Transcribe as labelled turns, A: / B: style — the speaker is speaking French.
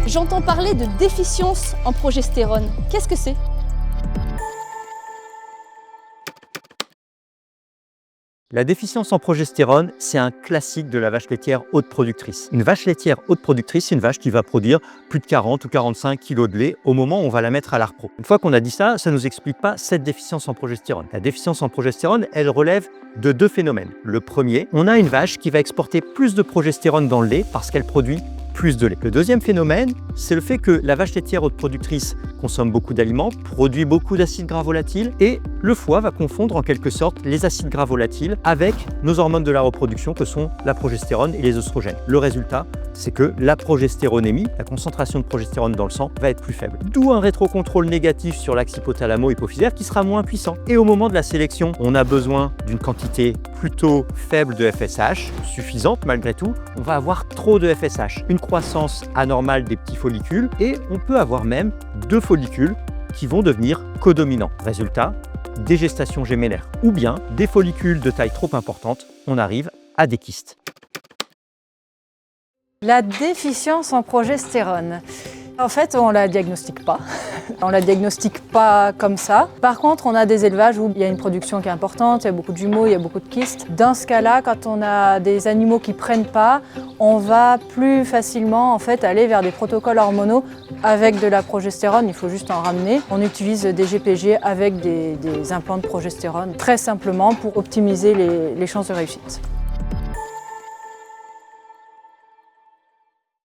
A: J'entends parler de déficience en progestérone. Qu'est-ce que c'est ?
B: La déficience en progestérone, c'est un classique de la vache laitière haute productrice. Une vache laitière haute productrice, c'est une vache qui va produire plus de 40 ou 45 kg de lait au moment où on va la mettre à la repro. Une fois qu'on a dit ça ne nous explique pas cette déficience en progestérone. La déficience en progestérone, elle relève de deux phénomènes. Le premier, on a une vache qui va exporter plus de progestérone dans le lait parce qu'elle produit plus de lait. Le deuxième phénomène, c'est le fait que la vache laitière haute productrice consomme beaucoup d'aliments, produit beaucoup d'acides gras volatiles et le foie va confondre en quelque sorte les acides gras volatiles avec nos hormones de la reproduction que sont la progestérone et les oestrogènes. Le résultat, c'est que la progestéronémie, la concentration de progestérone dans le sang, va être plus faible. D'où un rétrocontrôle négatif sur l'axe hypothalamo-hypophysaire qui sera moins puissant. Et au moment de la sélection, on a besoin d'une quantité plutôt faible de FSH, suffisante malgré tout. On va avoir trop de FSH, une croissance anormale des petits follicules et on peut avoir même deux follicules qui vont devenir codominants. Résultat, des gestations gémellaires ou bien des follicules de taille trop importante, on arrive à des kystes.
C: La déficience en progestérone. En fait, on ne la diagnostique pas. On ne la diagnostique pas comme ça. Par contre, on a des élevages où il y a une production qui est importante, il y a beaucoup de jumeaux, il y a beaucoup de kystes. Dans ce cas-là, quand on a des animaux qui ne prennent pas, on va plus facilement en fait, aller vers des protocoles hormonaux avec de la progestérone. Il faut juste en ramener. On utilise des GPG avec des implants de progestérone, très simplement pour optimiser les chances de réussite.